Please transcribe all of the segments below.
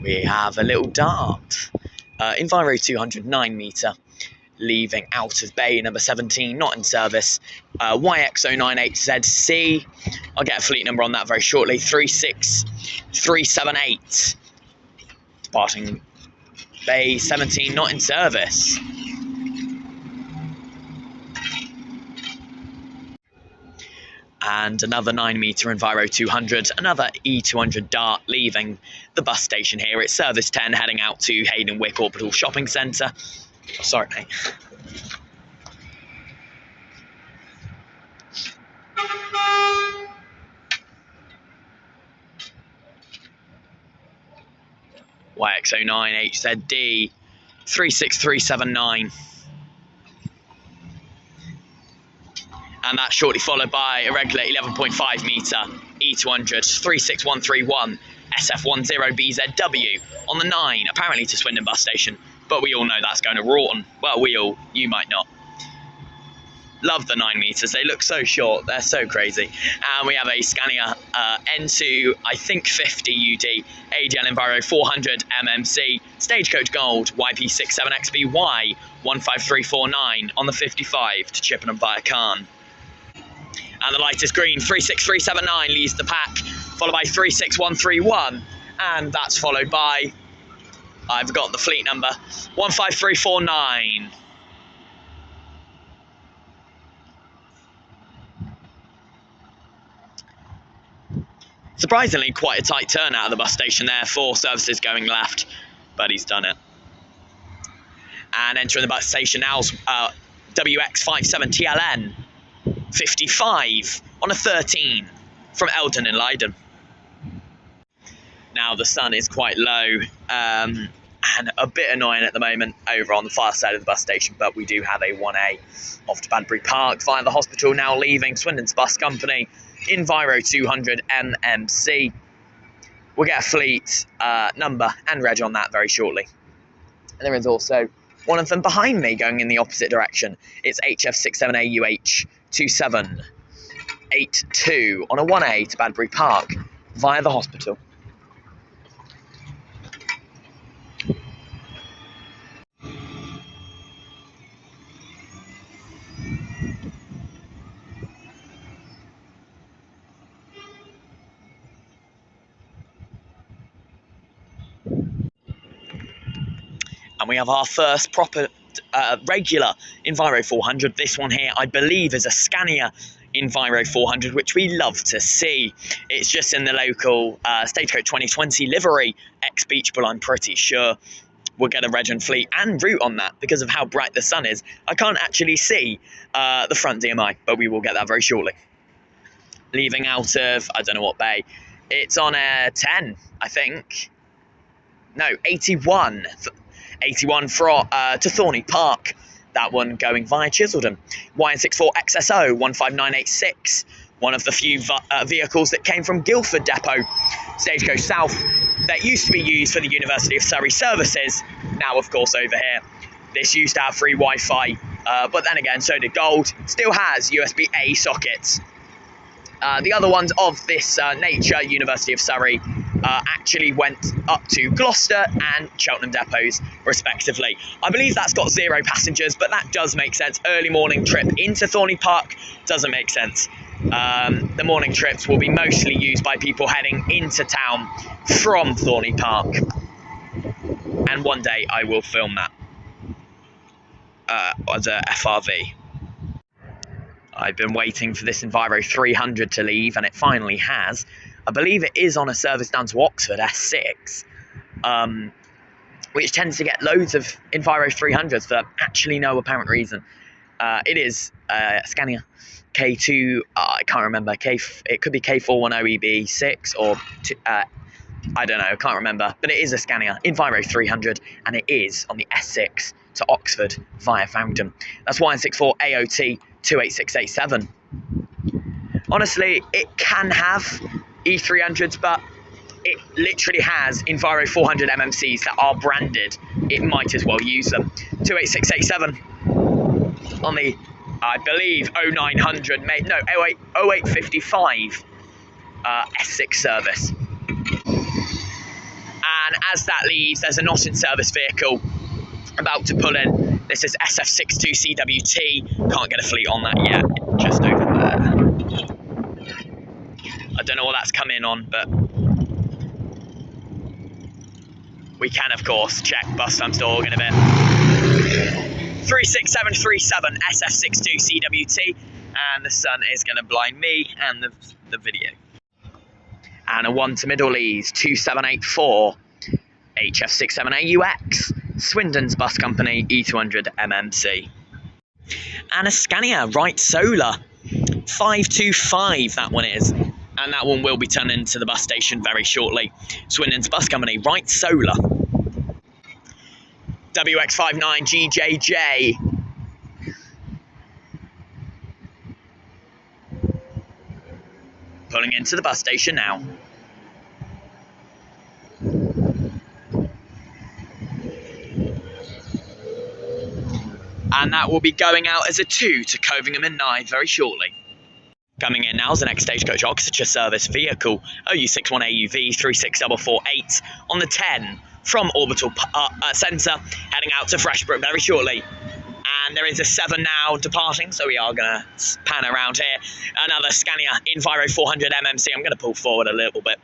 We have a little dart. Enviro 200, 9 metre, leaving out of bay, number 17, not in service. YX098ZC. I'll get a fleet number on that very shortly. 36378. Departing bay 17, not in service. And another 9 metre Enviro 200, another E200 dart leaving the bus station here. It's service 10 heading out to Hayden Wick Orbital Shopping Centre. Oh, sorry, mate. YX09HZD 36379. And that's shortly followed by a regular 11.5 metre E200 36131 SF10BZW on the 9, apparently to Swindon bus station, but we all know that's going to Rawton. Well, you might not. Love the 9 metres, they look so short, they're so crazy. And we have a Scania N2, I think 50 UD, ADL Enviro 400 MMC, Stagecoach Gold, YP67XBY 15349 on the 55 to Chippenham via Cairn. And the light is green, 36379 leads the pack, followed by 36131, and that's followed by, I've got the fleet number, 15349. Surprisingly, quite a tight turn out of the bus station there, 4 services going left, but he's done it. And entering the bus station now is WX57TLN 55 on a 13 from Eldon in Leiden. Now the sun is quite low and a bit annoying at the moment over on the far side of the bus station, but we do have a 1A off to Badbury Park via the hospital, now leaving Swindon's bus company, Enviro 200 MMC. We'll get a fleet number and reg on that very shortly. And there is also one of them behind me going in the opposite direction. It's HF67AUH 2782 on a 1A to Badbury Park via the hospital. And we have our first proper regular Enviro 400. This one here, I believe, is a Scania Enviro 400, which we love to see. It's just in the local Stagecoach 2020 livery, ex-Beach Bull, I'm pretty sure. We'll get a reg and fleet and route on that because of how bright the sun is. I can't actually see the front DMI, but we will get that very shortly. Leaving out of, I don't know what bay. It's on a 10, I think. No, 81. 81 to Thorney Park. That one going via Chiseldon. YN64XSO 15986. One of the few vehicles that came from Guildford Depot. Stagecoach South that used to be used for the University of Surrey services. Now, of course, over here. This used to have free Wi-Fi, but then again, so did Gold. Still has USB-A sockets. The other ones of this nature, University of Surrey, actually went up to Gloucester and Cheltenham depots, respectively. I believe that's got 0 passengers, but that does make sense. Early morning trip into Thorney Park doesn't make sense. The morning trips will be mostly used by people heading into town from Thorney Park. And one day I will film that as a FRV. I've been waiting for this Enviro 300 to leave, and it finally has. I believe it is on a service down to Oxford, S6, which tends to get loads of Enviro 300s for actually no apparent reason. It is Scania K2, I can't remember, it could be K410EB6 or, I don't know, I can't remember, but it is a Scania Enviro 300, and it is on the S6 to Oxford via Fountain. That's YN64 AOT 28687. Honestly, it can have E300s, but it literally has Enviro 400 MMCs that are branded. It might as well use them. 28687 on the, I believe, 0900, no, 0855 S6 service. as that leaves, there's a not in service vehicle about to pull in. This is SF62CWT. Can't get a fleet on that yet. Just over there. I don't know what that's come in on, but we can, of course, check bus times to organ a bit. 36737 SF62CWT, and the sun is going to blind me and the video. And a 1 to Middle Ease 2784 HF67AUX, Swindon's bus company, E200 MMC. And a Scania right solar 525, that one is. And that one will be turned into the bus station very shortly. Swindon's bus company, right solar. WX59GJJ. Pulling into the bus station now. And that will be going out as a 2 to Covingham and Nye very shortly. Coming in now is the next Stagecoach Oxfordshire service vehicle, OU61AUV 36448 on the 10 from Orbital Centre, heading out to Freshbrook very shortly. And there is a 7 now departing, so we are going to pan around here. Another Scania Enviro 400 MMC. I'm going to pull forward a little bit.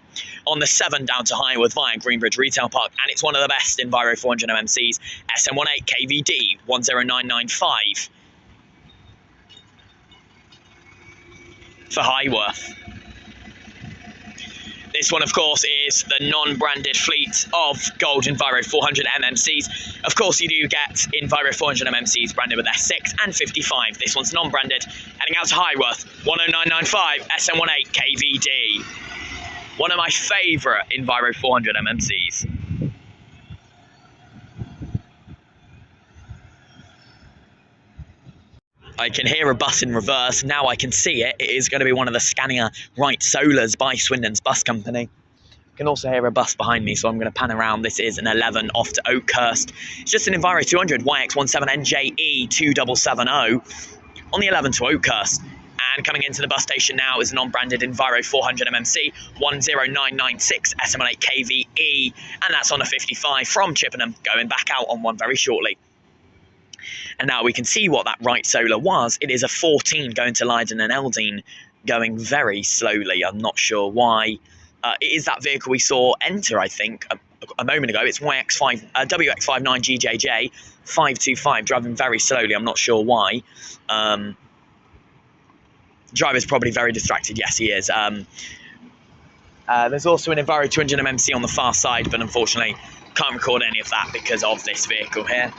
On the 7 down to Highworth via Greenbridge Retail Park, and it's one of the best Enviro 400 MMCs, SM18 KVD 10995 for Highworth. This one, of course, is the non-branded fleet of gold Enviro 400 MMCs. Of course, you do get Enviro 400 MMCs branded with S6 and 55. This one's non-branded, heading out to Highworth, 10995 SM18 KVD. One of my favourite Enviro 400 MMCs. I can hear a bus in reverse. Now I can see it. It is going to be one of the Scania Right Solars by Swindon's bus company. I can also hear a bus behind me, so I'm going to pan around. This is an 11 off to Oakhurst. It's just an Enviro 200 YX17NJE 2770 on the 11 to Oakhurst. And coming into the bus station now is a non-branded Enviro 400 MMC 10996 SM18 KVE, and that's on a 55 from Chippenham, going back out on one very shortly. And now we can see what that right solar was. It is a 14 going to Leiden and Eldine, going very slowly. I'm not sure why. It is that vehicle we saw enter, I think, a moment ago. It's WX59GJJ 525, driving very slowly. I'm not sure why. Driver's probably very distracted. Yes, he is. There's also an Enviro 200 MMC on the far side, but unfortunately can't record any of that because of this vehicle here.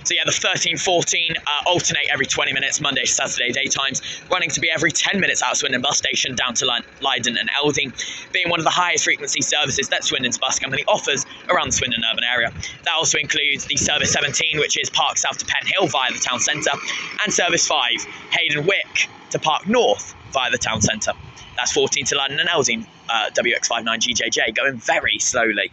So yeah, the 13-14 alternate every 20 minutes, Monday to Saturday daytimes, running to be every 10 minutes out of Swindon bus station down to Leiden and Elding, being one of the highest frequency services that Swindon's bus company offers around the Swindon urban area. That also includes the Service 17, which is Park South to Penn Hill via the town centre, and Service 5, Hayden Wick to Park North via the town centre. That's 14 to Leiden and Elding, WX59GJJ, going very slowly.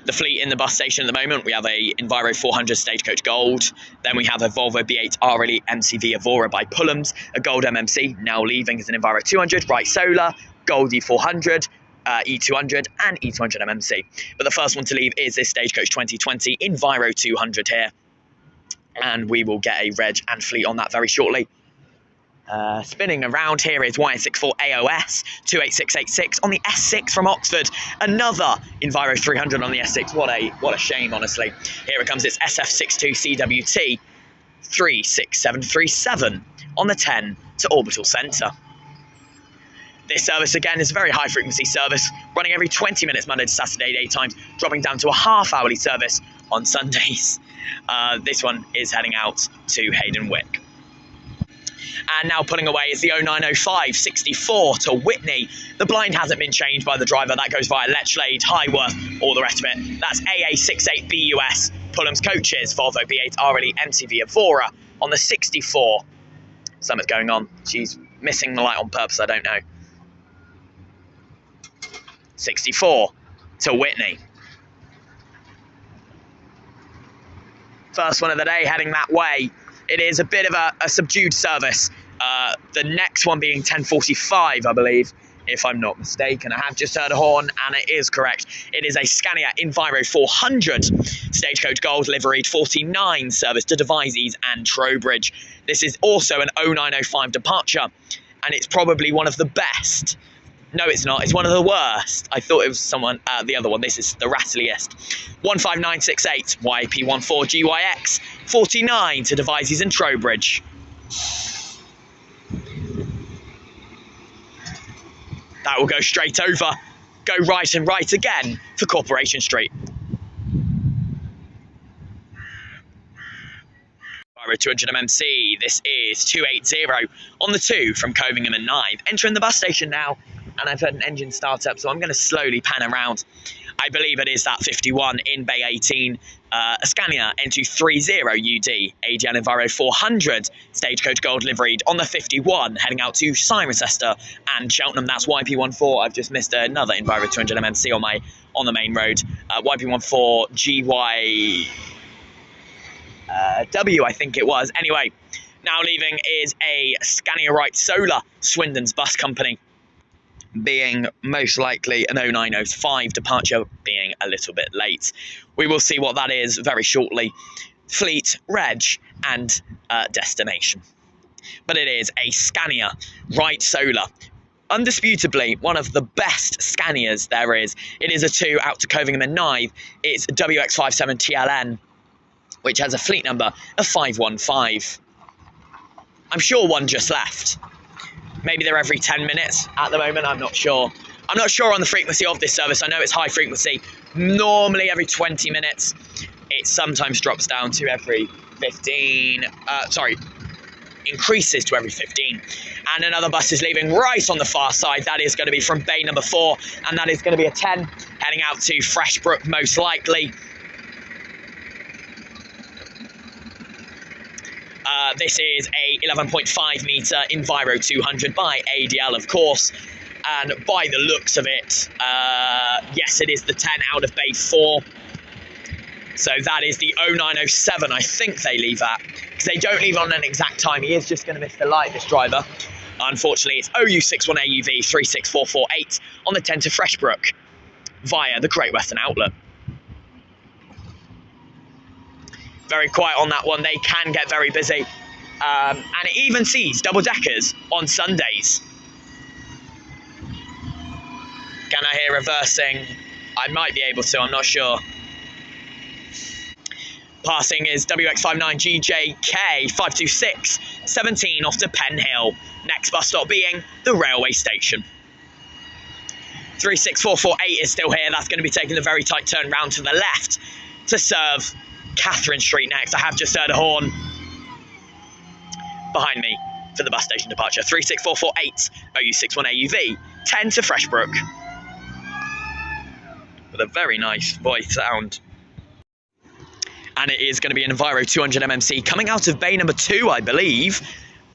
The fleet in the bus station at the moment, we have a Enviro 400 Stagecoach Gold, then we have a Volvo B8 RLE MCV Evora by Pullums, a Gold MMC, now leaving as an Enviro 200, Right Solar, Gold E400, E200 and E200 MMC. But the first one to leave is this Stagecoach 2020 Enviro 200 here, and we will get a reg and fleet on that very shortly. Spinning around here is YN64 AOS 28686 on the S6 from Oxford. Another Enviro 300 on the S6. What a shame, honestly. Here it comes. It's SF62CWT 36737 on the 10 to Orbital Centre. This service again is a very high frequency service, running every 20 minutes Monday to Saturday daytimes, dropping down to a half-hourly service on Sundays. This one is heading out to Hayden Wick. And now pulling away is the 0905 64 to Whitney. The blind hasn't been changed by the driver. That goes via Letchlade, Highworth, all the rest of it. That's AA68BUS, Pullum's Coaches, Volvo B8 RLE MCV Evora on the 64. Something's going on. She's missing the light on purpose, I don't know. 64 to Whitney. First one of the day heading that way. It is a bit of a subdued service. The next one being 10:45, I believe, if I'm not mistaken. I have just heard a horn, and it is correct. It is a Scania Enviro 400, Stagecoach Gold, liveried 49, service to Devizes and Trowbridge. This is also an 0905 departure, and it's probably one of the best. No, it's not. It's one of the worst. I thought it was someone, the other one. This is the rattliest. 15968, YP14GYX, 49 to Devizes and Trowbridge. That will go straight over. Go right and right again for Corporation Street. Enviro 200mmC, this is 280 on the 2 from Covingham and Knive. Entering the bus station now, and I've heard an engine start up, so I'm going to slowly pan around. I believe it is that 51 in Bay 18, a Scania N230UD, ADL Enviro 400, Stagecoach Gold liveried on the 51, heading out to Cirencester and Cheltenham. That's YP14. I've just missed another Enviro 200mmC on the main road. YP14 GYW, I think it was. Anyway, now leaving is a Scania Wright Solar, Swindon's bus company, being most likely an 0905 departure, being a little bit late. We will see what that is very shortly. Fleet, reg, and destination. But it is a Scania Wright Solar. Undisputably, one of the best Scanias there is. It is a 2 out to Covingham and Knive. It's WX57TLN, which has a fleet number of 515. I'm sure one just left. Maybe they're every 10 minutes at the moment, I'm not sure. I'm not sure on the frequency of this service. I know it's high frequency, normally every 20 minutes. It sometimes drops down to every 15, increases to every 15. And another bus is leaving right on the far side. That is going to be from bay number 4, and that is going to be a 10, heading out to Freshbrook most likely. This is a 11.5 metre Enviro 200 by ADL, of course. And by the looks of it, yes, it is the 10 out of bay 4. So that is the 0907, I think they leave at. Because they don't leave on an exact time. He is just going to miss the light, this driver. Unfortunately, it's OU61AUV 36448 on the 10 to Freshbrook via the Great Western Outlet. Very quiet on that one. They can get very busy. And it even sees double-deckers on Sundays. Can I hear reversing? I might be able to, I'm not sure. Passing is WX59GJK 526, 17 off to Penn Hill. Next bus stop being the railway station. 36448 is still here. That's going to be taking the very tight turn round to the left to serve Catherine Street next. I have just heard a horn behind me for the bus station departure. 36448 OU61AUV 10 to Freshbrook, with a very nice voice sound. And it is going to be an Enviro 200mmC coming out of bay number 2, I believe.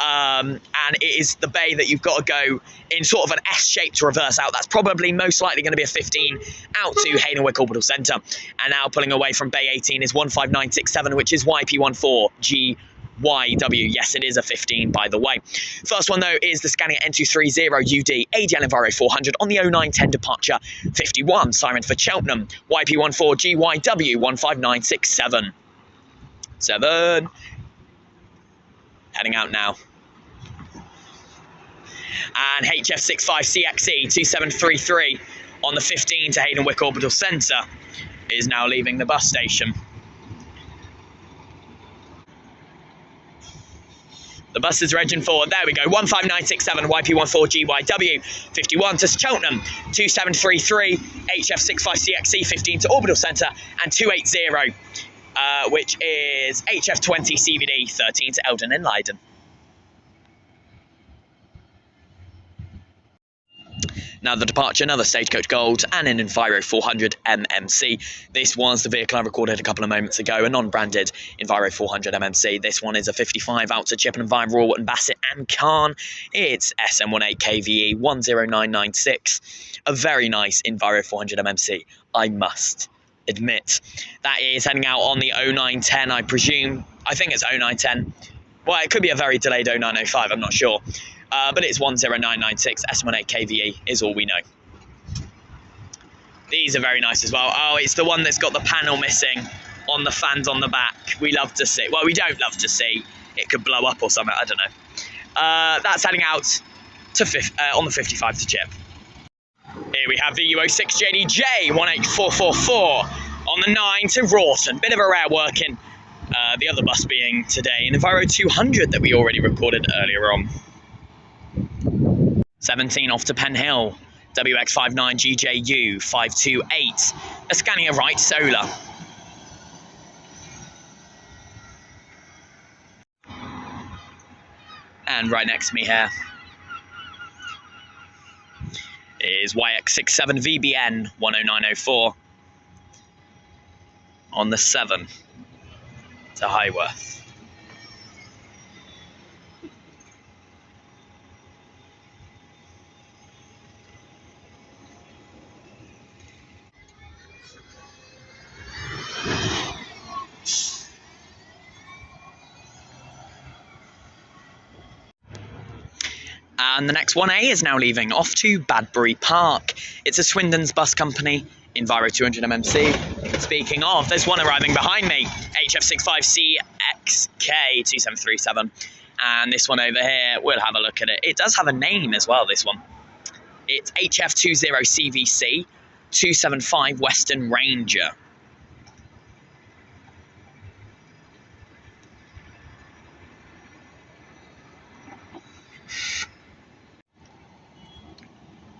And it is the bay that you've got to go in sort of an S shape to reverse out. That's probably most likely going to be a 15 out to Haydenwick Orbital Centre. And now pulling away from bay 18 is 15967, which is YP14GYW. Yes, it is a 15, by the way. First one, though, is the Scania N230UD ADL Enviro 400 on the 0910 departure 51, siren for Cheltenham, YP14GYW 15967. 7. Heading out now. And HF65CXE 2733 on the 15 to Haydenwick Orbital Centre is now leaving the bus station. The bus is regging forward. There we go. 15967 YP14GYW 51 to Cheltenham, 2733 HF65CXE 15 to Orbital Centre, and 280 which is HF20 CVD 13 to Eldon and Leiden. Now the departure, another Stagecoach Gold and an Enviro 400 MMC. This was the vehicle I recorded a couple of moments ago, a non-branded Enviro 400 MMC. This one is a 55 out to Chippenham via Raw and Bassett and Carn. It's SM18KVE 10996. A very nice Enviro 400 MMC, I must admit. That is heading out on the 0910, I presume. I think it's 0910. Well, it could be a very delayed 0905, I'm not sure. but it's 10996 S18 KVE is all we know. These are very nice as well. Oh, it's the one that's got the panel missing on the fans on the back. We love to see. Well, we don't love to see. It could blow up or something. I don't know. That's heading out to on the 55 to chip. Here we have the U06 JDJ 18444 on the 9 to Rawson. Bit of a rare working. The other bus being today an Enviro 200 that we already recorded earlier on. 17 off to Penn Hill. WX59GJU 528. A Scania right solar. And right next to me here is YX67VBN 10904 on the 7 to Highworth. And the next 1A is now leaving off to Badbury Park. It's a Swindon's bus company, Enviro 200 MMC. Speaking of, there's one arriving behind me, HF65CXK 2737. And this one over here, we'll have a look at it. It does have a name as well, this one. It's HF20CVC 275 Western Ranger.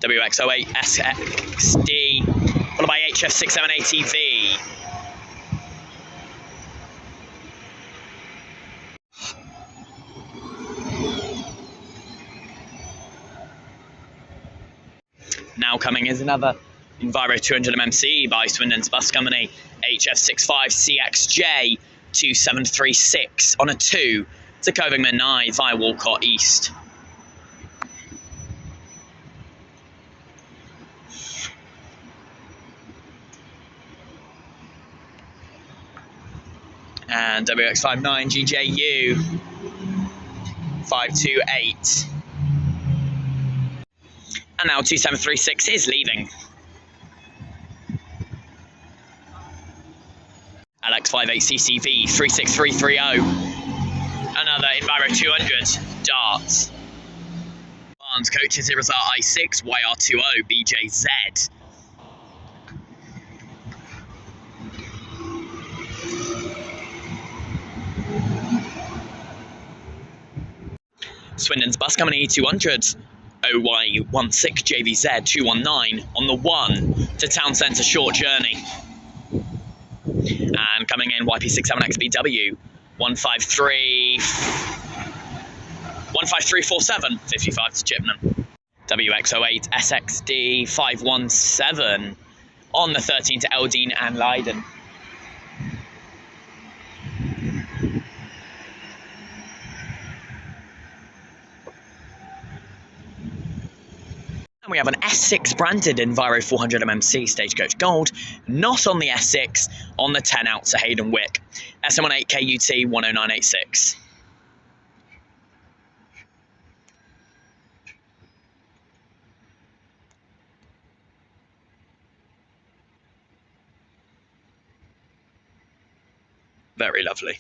WX08 SXD, followed by HF678EV. Now coming is another Enviro 200 MMC by Swindon's bus company, HF65CXJ 2736 on a 2 to Covington Nye via Walcott East. And WX59GJU 528. And now 2736 is leaving. LX58CCV 36330. Another Enviro 200 Darts. Barnes Coaches Irizar I6 YR20 BJZ. Swindon's bus company 200 OY16JVZ 219 on the 1 to Town Centre short journey. And coming in YP67XBW 15347 55 to Chippenham. WX08 SXD 517 on the 13 to Eldine and Leiden. We have an S6 branded Enviro 400 MMC Stagecoach Gold, not on the S6, on the 10 out to Hayden Wick. SM18 KUT 10986. Very lovely.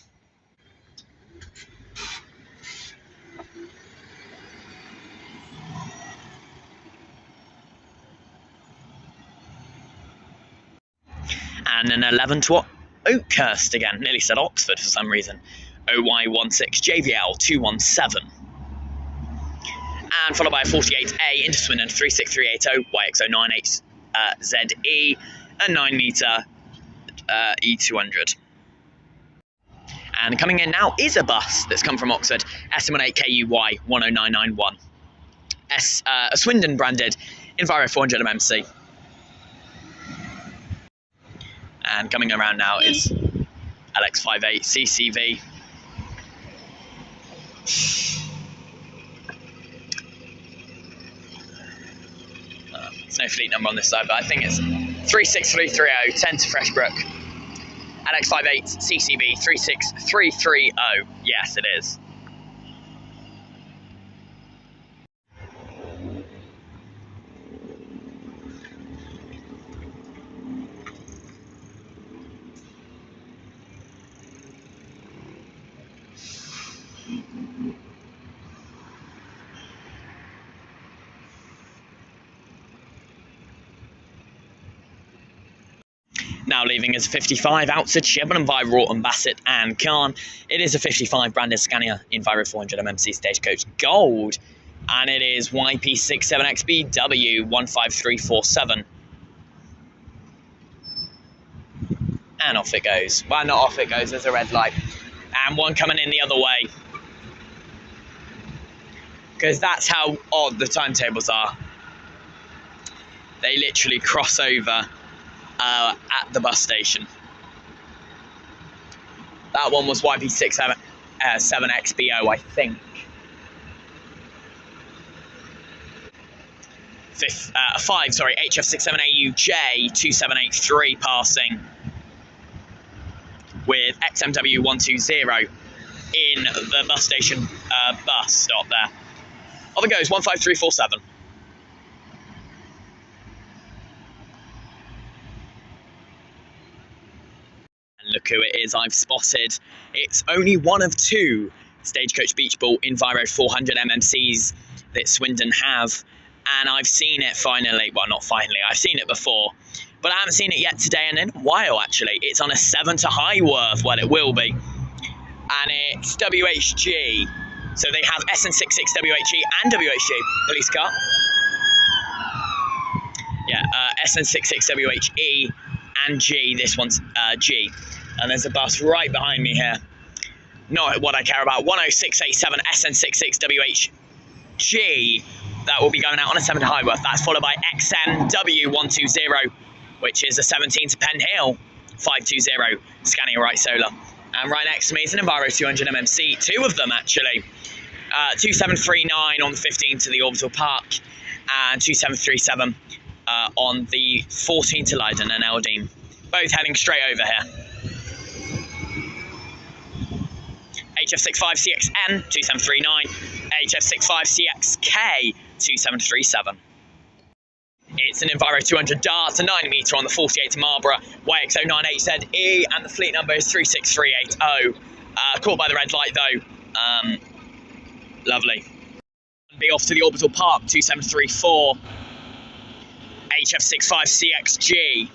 And an 11 to Oakhurst again, nearly said Oxford for some reason. OY16JVL 217. And followed by a 48A into Swindon 36380 YX098 ZE, a 9 metre E200. And coming in now is a bus that's come from Oxford, SM18 KUY 10991. A Swindon branded Enviro 400 MMC. And coming around now is LX58 CCV. There's no fleet number on this side, but I think it's 36330 10 to Freshbrook. LX58 CCV 36330. Yes, it is. Now leaving as a 55, out to Chibnall via Rawton, Bassett and Khan. It is a 55 branded Scania Enviro 400 MMC Stagecoach Gold. And it is YP67XBW 15347. And off it goes. Well, not off it goes, there's a red light. And one coming in the other way. Because that's how odd the timetables are. They literally cross over at the bus station. That one was YP67XBO, I think. HF67AUJ 2783 passing with XMW 120 in the bus station bus stop there. Off it goes, 15347. And look who it is I've spotted. It's only one of two Stagecoach Beach Ball Enviro 400 MMCs that Swindon have. And I've seen it finally. Well, not finally. I've seen it before. But I haven't seen it yet today and in a while, actually. It's on a 7 to Highworth. Well, it will be. And it's WHG. So they have SN66 WHG and WHG. Police car. Yeah, SN66 WHE and G. This one's G. And there's a bus right behind me here. Not what I care about. 10687 SN66 WHG. That will be going out on a 7 to Highworth. That's followed by XMW 120, which is a 17 to Penn Hill 520 Scania Right Solar. And right next to me is an Enviro 200 MMC, two of them actually. 2739 on the 15 to the Orbital Park, and 2737 on the 14 to Leiden and Eldine. Both heading straight over here. HF65CXN 2739, HF65CXK 2737. It's an Enviro 200 Dart, a 9 metre on the 48 to Marlborough, YX098ZE, and the fleet number is 36380. Caught by the red light though. Lovely. Be off to the Orbital Park, 2734, HF65CXG.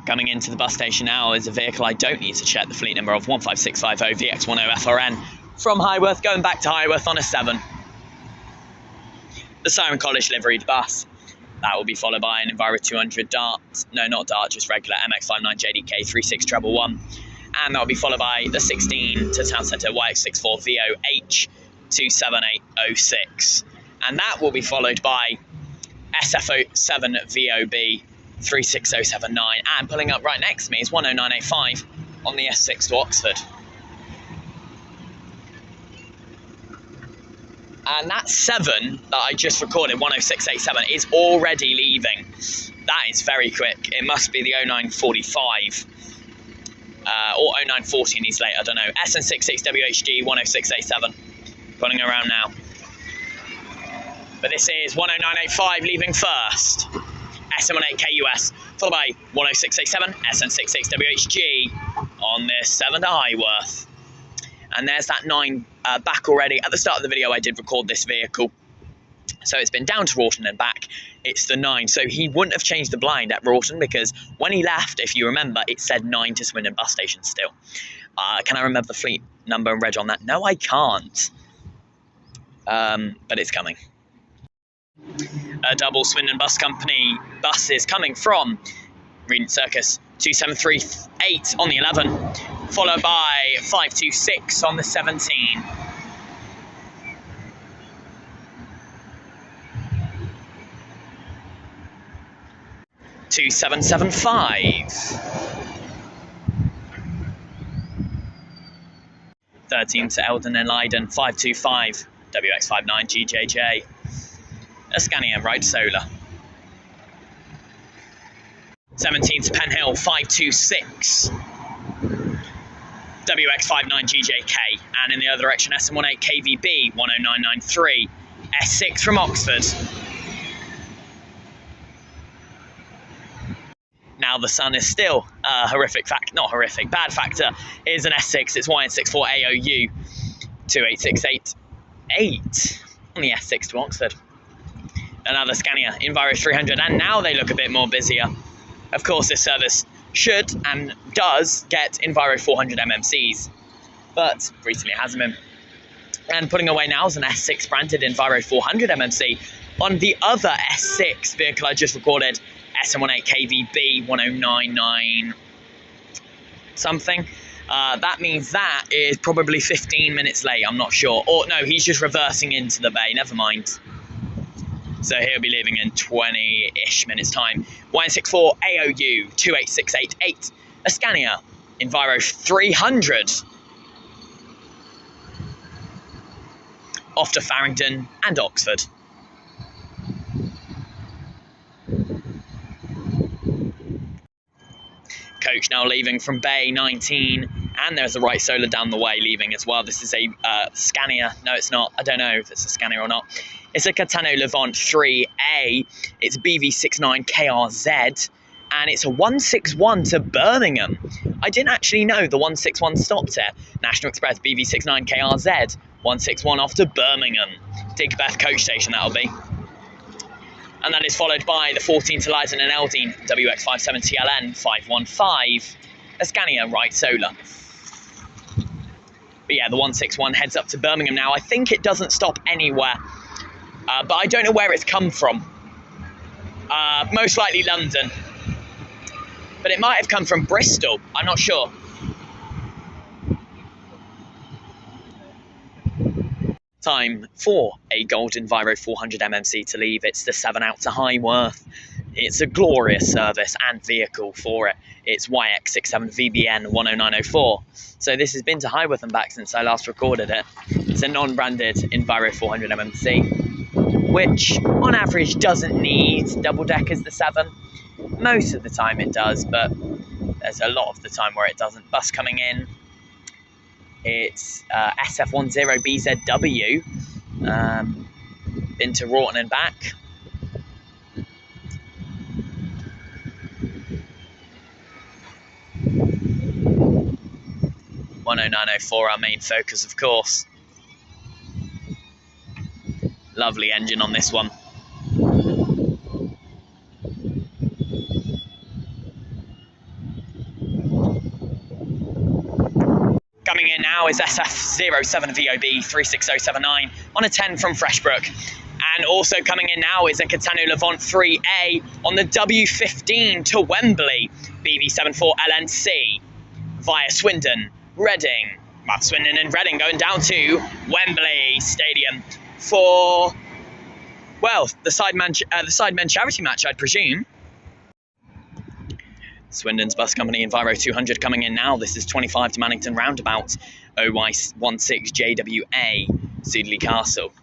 Coming into the bus station now is a vehicle I don't need to check the fleet number of, 15650 VX10FRN from Highworth, going back to Highworth on a 7. The Siren College liveried bus. That will be followed by an Enviro 200 Dart, no, not Dart, just regular MX59JDK 36111. And that will be followed by the 16 to Town Centre YX64VOH 27806. And that will be followed by SF07VOB 36079. And pulling up right next to me is 10985 on the S6 to Oxford. And that 7 that I just recorded, 10687, is already leaving. That is very quick. It must be the 0945 or 0914 he's late, I don't know. SN66WHG 10687, running around now. But this is 10985 leaving first. SM18KUS, followed by 10687 SN66WHG on this 7 to Highworth. And there's that 9 back already. At the start of the video I did record this vehicle, so it's been down to Rawton and back. It's the 9, so he wouldn't have changed the blind at Rawton, because when he left, if you remember, it said 9 to Swindon bus station still. Can I remember the fleet number and reg on that? No, I can't. But it's coming. A double Swindon Bus Company bus is coming from Regent Circus, 2738 on the 11, followed by 526 on the 17. Two 775. 13 to Eldon and Leiden, 525 WX59 GJJ. A Scania Right Solar. 17 to Penn Hill, 526 WX59 GJK. And in the other direction, SM18 KVB 10993 S6 from Oxford. Now the sun is still bad factor is an S6. It's YN64 AOU 28688 on the S6 to Oxford. Another Scania Enviro 300, and now they look a bit more busier. Of course, this service should and does get Enviro 400 MMCs, but recently it hasn't been. And putting away now is an S6 branded Enviro 400 MMC on the other S6 vehicle I just recorded, SM18KVB 1099 something. That means that is probably 15 minutes late, I'm not sure. Or no, he's just reversing into the bay, never mind. So he'll be leaving in 20-ish minutes time. Y64 AOU 28688, a Scania Enviro 300. Off to Farringdon and Oxford. Coach now leaving from Bay 19, and there's a right solar down the way leaving as well. This is a Scania. No, it's not. I don't know if it's a Scania or not. It's a Catano Levant 3A. It's BV69KRZ, and it's a 161 to Birmingham. I didn't actually know the 161 stopped here. National Express BV69KRZ, 161 off to Birmingham. Digbeth coach station, that'll be. And that is followed by the 14 to Leiden and Eldine, WX57TLN 515, a Scania right solar. But yeah, the 161 heads up to Birmingham now. I think it doesn't stop anywhere, but I don't know where it's come from. Most likely London, but it might have come from Bristol. I'm not sure. Time for a Gold Enviro 400 MMC to leave. It's the 7 out to Highworth. It's a glorious service and vehicle for it. It's YX67VBN 10904. So this has been to Highworth and back since I last recorded it. It's a non-branded Enviro 400 MMC, which on average doesn't need double deck as the 7. Most of the time it does, but there's a lot of the time where it doesn't. Bus coming in. It's SF10BZW, been to Rawton and back. .10904, our main focus, of course. Lovely engine on this one. Coming in now is SF07VOB 36079 on a 10 from Freshbrook. And also coming in now is a Catano Levant 3A on the W15 to Wembley, BB74LNC via Swindon, Reading. Well, Swindon and Reading going down to Wembley Stadium for, well, the Sidemen charity match, I'd presume. Swindon's bus company Enviro 200 coming in now. This is 25 to Mannington Roundabout, OY16JWA, Sudeley Castle.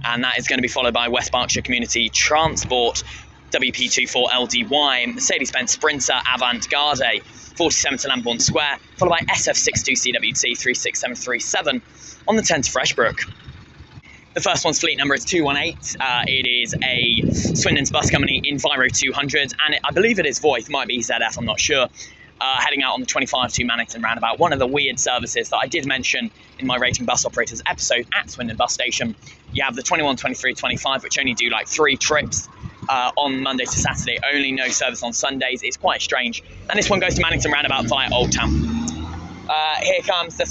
And that is going to be followed by West Berkshire Community Transport, WP24LDY, Mercedes-Benz Sprinter Avant-Garde, 47 to Lambourne Square, followed by SF62CWT 36737 on the 10 to Freshbrook. The first one's fleet number is 218. It is a Swindon's bus company Enviro 200, and I believe it is Voith, might be ZF, I'm not sure. Heading out on the 25 to Mannington Roundabout, one of the weird services that I did mention in my Rating Bus Operators episode at Swindon Bus Station. You have the 21, 23, 25, which only do like 3 trips on Monday to Saturday, only no service on Sundays. It's quite strange. And this one goes to Mannington Roundabout via Old Town. Here comes the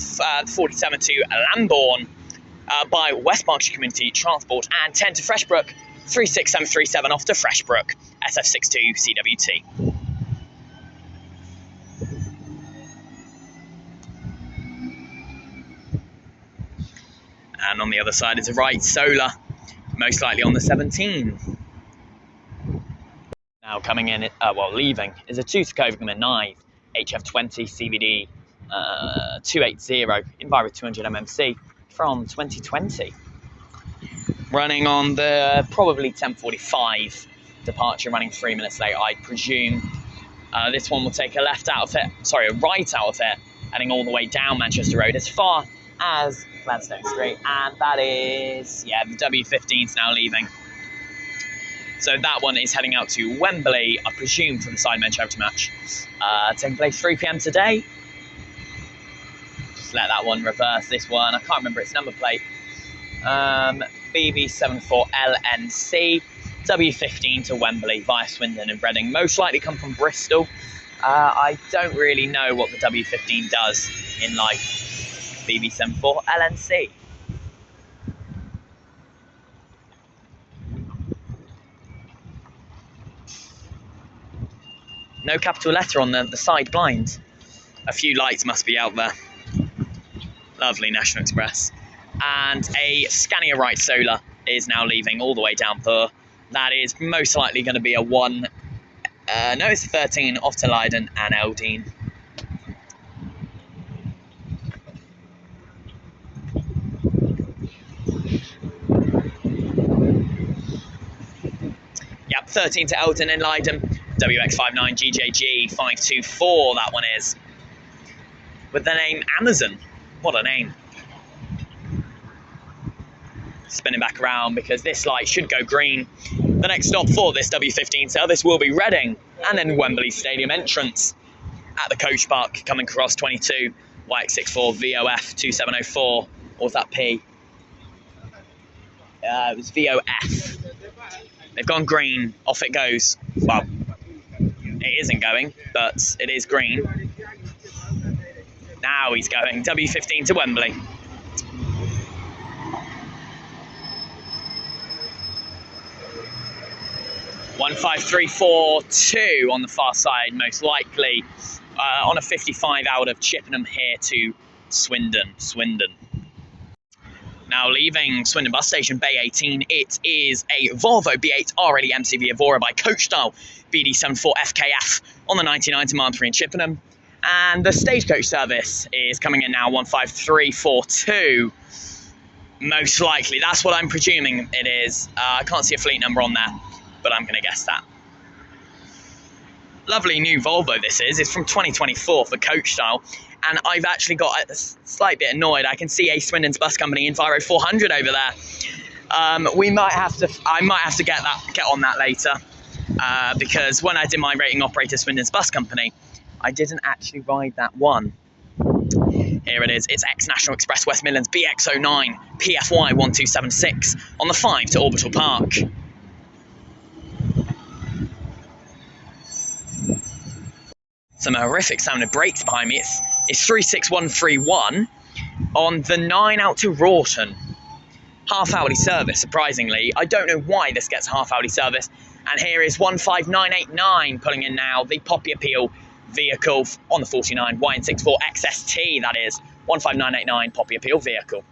47 to Lambourne by West Berkshire Community Transport, and 10 to Freshbrook, 36737 off to Freshbrook, SF62CWT. And on the other side is a right solar, most likely on the 17. Now coming in, leaving, is a 2 to Covenant 9, HF20 CVD 280, Enviro 200 MMC from 2020. Running on the probably 10:45 departure, running 3 minutes late, I presume. This one will take a right out of it, heading all the way down Manchester Road as far as Gladstone Street, and that is, the W15's now leaving. So that one is heading out to Wembley, I presume, for the Sidemen charity match. Taking place 3 p.m. today. Just let that one reverse. This one, I can't remember its number plate. BB74LNC, W15 to Wembley via Swindon and Reading. Most likely come from Bristol. I don't really know what the W15 does in life. BB74 LNC. No capital letter on the side blind. A few lights must be out there. Lovely National Express. And a Scania Right Solar is now leaving all the way down there. That is most likely going to be a 1. No, it's 13 off to Leiden and Eldine. Yep, 13 to Eldon and Leiden. WX59 GJG 524, that one is. With the name Amazon. What a name. Spinning back around because this light should go green. The next stop for this W15 service will be Reading and then Wembley Stadium entrance at the coach park coming across 22 YX64 VOF 2704. Or was that P? It was VOF. They've gone green. Off it goes. Well, it isn't going, but it is green. Now he's going. W15 to Wembley. One 5-3-4-2 on the far side, most likely. On a 55 out of Chippenham here to Swindon. Now leaving Swindon bus station, Bay 18, it is a Volvo B8 R80 MCV Evora by Coach Style BD74 FKF on the 99 to Malmesbury in Chippenham. And the stagecoach service is coming in now, 15342. Most likely, that's what I'm presuming it is. I can't see a fleet number on there, but I'm going to guess that. Lovely new Volvo this is. It's from 2024 for Coach Style. And I've actually got a slight bit annoyed. I can see a Swindon's bus company Enviro 400 over there. I might have to get on that later. Because when I did my rating operator Swindon's bus company, I didn't actually ride that one. Here it is. It's ex-National Express West Midlands BX09 PFY 1276 on the 5 to Orbital Park. Some horrific sounding brakes behind me. It's 36131 on the 9 out to Rawton. Half-hourly service, surprisingly. I don't know why this gets half-hourly service. And here is 15989 pulling in now, the Poppy Appeal vehicle on the 49 YN64 XST, that is 15989 Poppy Appeal vehicle.